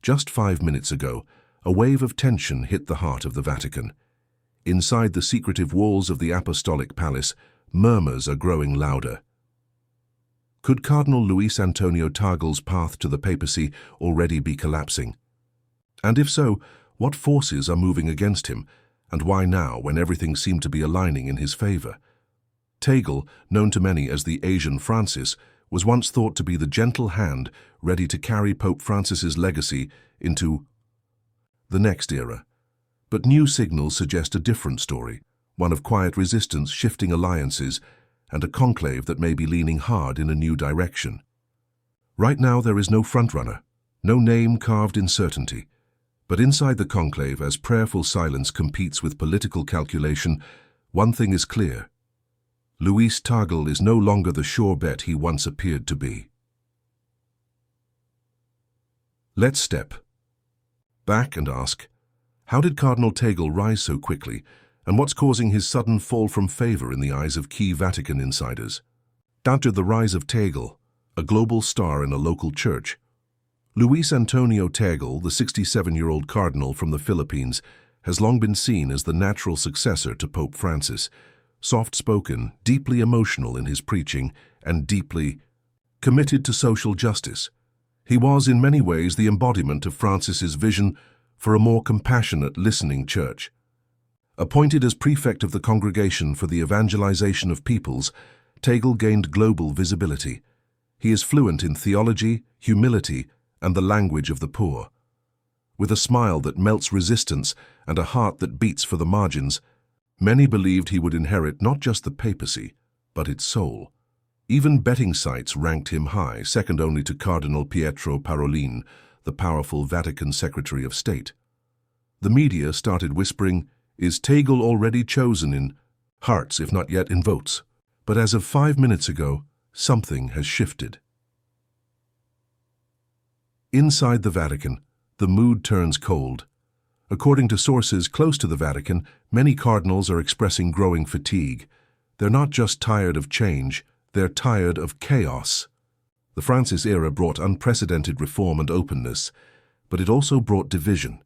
Just 5 minutes ago, a wave of tension hit the heart of the Vatican. Inside the secretive walls of the Apostolic Palace, murmurs are growing louder. Could Cardinal Luis Antonio Tagle's path to the papacy already be collapsing? And if so, what forces are moving against him, and why now when everything seemed to be aligning in his favor? Tagle, known to many as the Asian Francis, was once thought to be the gentle hand ready to carry Pope Francis's legacy into the next era. But new signals suggest a different story, one of quiet resistance, shifting alliances, and a conclave that may be leaning hard in a new direction. Right now there is no frontrunner, no name carved in certainty. But inside the conclave, as prayerful silence competes with political calculation, one thing is clear. Luis Tagle is no longer the sure bet he once appeared to be. Let's step back and ask, how did Cardinal Tagle rise so quickly, and what's causing his sudden fall from favor in the eyes of key Vatican insiders? After the rise of Tagle, a global star in a local church, Luis Antonio Tagle, the 67-year-old cardinal from the Philippines, has long been seen as the natural successor to Pope Francis, soft-spoken, deeply emotional in his preaching, and deeply committed to social justice. He was in many ways the embodiment of Francis's vision for a more compassionate, listening church. Appointed as prefect of the Congregation for the Evangelization of Peoples, Tagle gained global visibility. He is fluent in theology, humility, and the language of the poor. With a smile that melts resistance and a heart that beats for the margins, many believed he would inherit not just the papacy, but its soul. Even betting sites ranked him high, second only to Cardinal Pietro Parolin, the powerful Vatican Secretary of State. The media started whispering, "Is Tagle already chosen in hearts, if not yet in votes?" But as of 5 minutes ago, something has shifted. Inside the Vatican, the mood turns cold. According to sources close to the Vatican, many cardinals are expressing growing fatigue. They're not just tired of change, they're tired of chaos. The Francis era brought unprecedented reform and openness, but it also brought division.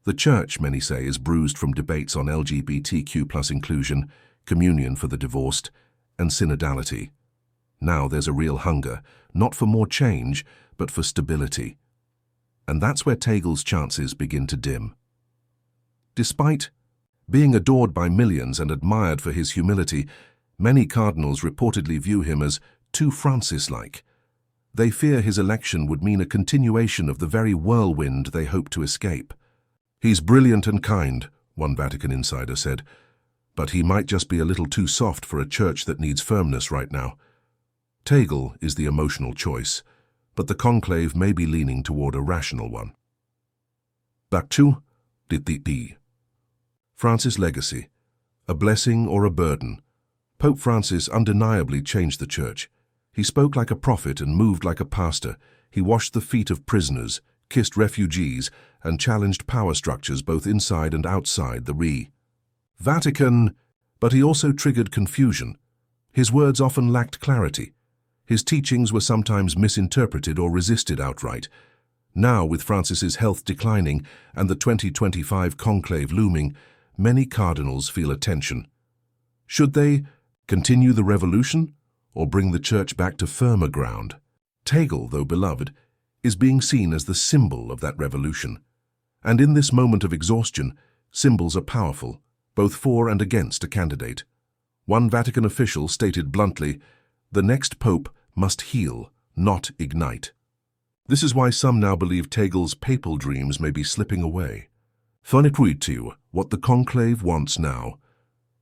The Church, many say, is bruised from debates on LGBTQ+ inclusion, communion for the divorced, and synodality. Now there's a real hunger, not for more change, but for stability. And that's where Tagle's chances begin to dim. Despite being adored by millions and admired for his humility, many cardinals reportedly view him as too Francis-like. They fear his election would mean a continuation of the very whirlwind they hope to escape. "He's brilliant and kind," one Vatican insider said, "but he might just be a little too soft for a church that needs firmness right now." Tagle is the emotional choice, but the conclave may be leaning toward a rational one. Back to the Francis' legacy, a blessing or a burden. Pope Francis undeniably changed the Church. He spoke like a prophet and moved like a pastor. He washed the feet of prisoners, kissed refugees, and challenged power structures both inside and outside the Vatican, but he also triggered confusion. His words often lacked clarity. His teachings were sometimes misinterpreted or resisted outright. Now, with Francis's health declining and the 2025 conclave looming, many cardinals feel a tension. Should they continue the revolution or bring the Church back to firmer ground? Tagle, though beloved, is being seen as the symbol of that revolution. And in this moment of exhaustion, symbols are powerful, both for and against a candidate. One Vatican official stated bluntly, "The next pope must heal, not ignite." This is why some now believe Tagle's papal dreams may be slipping away. Funituitu, what the conclave wants now.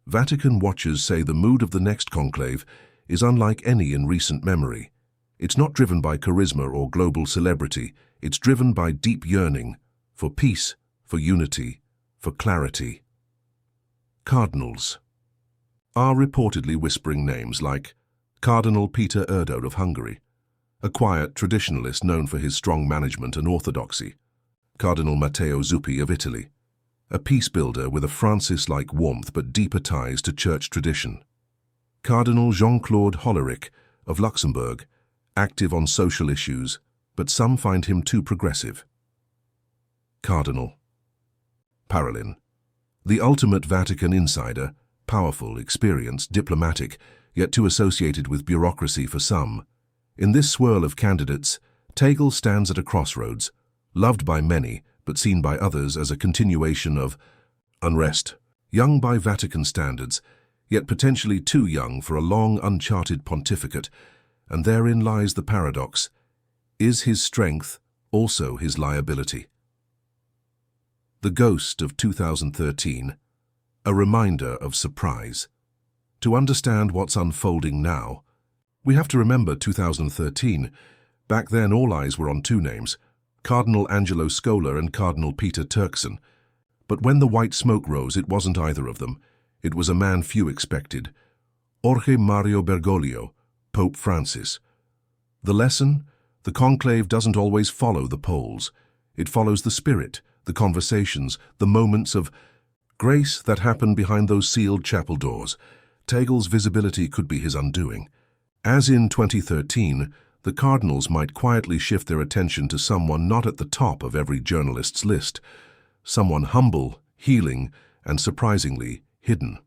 Vatican watchers say the mood of the next conclave is unlike any in recent memory. It's not driven by charisma or global celebrity. It's driven by deep yearning for peace, for unity, for clarity. Cardinals are reportedly whispering names like Cardinal Peter Erdo of Hungary, a quiet traditionalist known for his strong management and orthodoxy. Cardinal Matteo Zuppi of Italy, a peace builder with a Francis-like warmth but deeper ties to church tradition. Cardinal Jean-Claude Hollerich of Luxembourg, active on social issues, but some find him too progressive. Cardinal. Parallel. The ultimate Vatican insider, powerful, experienced, diplomatic, yet too associated with bureaucracy for some. In this swirl of candidates, Tagle stands at a crossroads, loved by many, but seen by others as a continuation of unrest. Young by Vatican standards, yet potentially too young for a long, uncharted pontificate, and therein lies the paradox. Is his strength also his liability? The ghost of 2013, a reminder of surprise. To understand what's unfolding now, we have to remember 2013. Back then all eyes were on two names, Cardinal Angelo Scola and Cardinal Peter Turkson. But when the white smoke rose, it wasn't either of them. It was a man few expected, Jorge Mario Bergoglio, Pope Francis. The lesson? The conclave doesn't always follow the polls. It follows the spirit, the conversations, the moments of grace that happen behind those sealed chapel doors. Tagle's visibility could be his undoing. As in 2013, the cardinals might quietly shift their attention to someone not at the top of every journalist's list, someone humble, healing, and surprisingly hidden.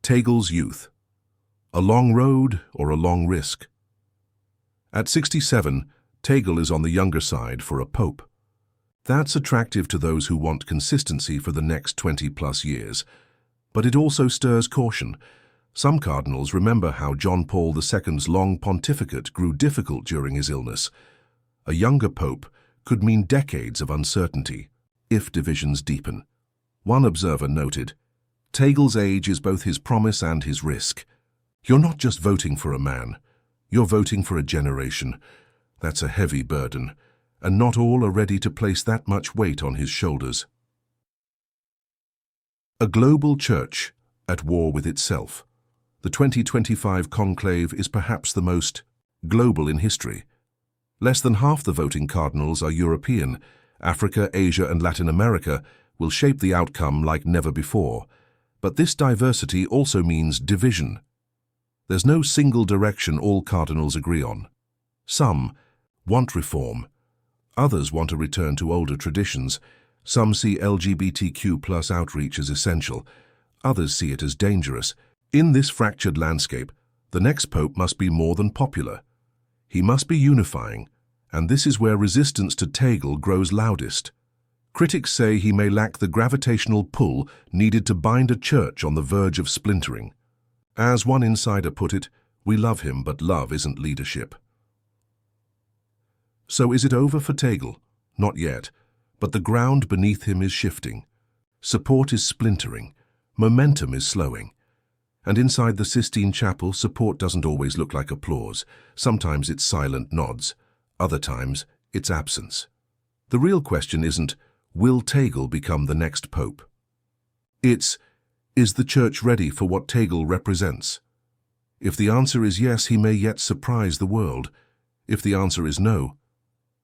Tagle's youth. A long road or a long risk? At 67, Tagle is on the younger side for a pope. That's attractive to those who want consistency for the next 20-plus years. But it also stirs caution. Some cardinals remember how John Paul II's long pontificate grew difficult during his illness. A younger pope could mean decades of uncertainty, if divisions deepen. One observer noted, Tagle's age is both his promise and his risk. You're not just voting for a man, you're voting for a generation. That's a heavy burden, and not all are ready to place that much weight on his shoulders. A global church at war with itself. The 2025 conclave is perhaps the most global in history. Less than half the voting cardinals are European. Africa, Asia, and Latin America will shape the outcome like never before. But this diversity also means division. There's no single direction all cardinals agree on. Some want reform. Others want a return to older traditions. Some see LGBTQ+ outreach as essential. Others see it as dangerous. In this fractured landscape, the next pope must be more than popular. He must be unifying, and this is where resistance to Tagle grows loudest. Critics say he may lack the gravitational pull needed to bind a church on the verge of splintering. As one insider put it, we love him, but love isn't leadership. So is it over for Tagle? Not yet, but the ground beneath him is shifting. Support is splintering. Momentum is slowing. And inside the Sistine Chapel, support doesn't always look like applause. Sometimes it's silent nods. Other times, it's absence. The real question isn't, will Tagle become the next pope? It's, is the church ready for what Tagle represents? If the answer is yes, he may yet surprise the world. If the answer is no,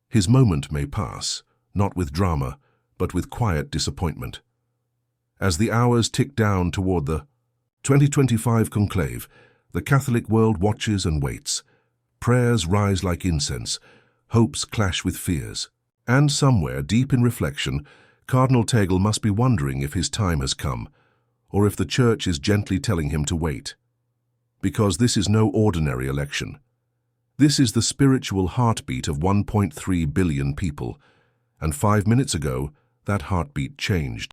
his moment may pass, not with drama, but with quiet disappointment. As the hours tick down toward the 2025 conclave, the Catholic world watches and waits. Prayers rise like incense, hopes clash with fears. And somewhere, deep in reflection, Cardinal Tagle must be wondering if his time has come, or if the Church is gently telling him to wait. Because this is no ordinary election. This is the spiritual heartbeat of 1.3 billion people, and 5 minutes ago, that heartbeat changed.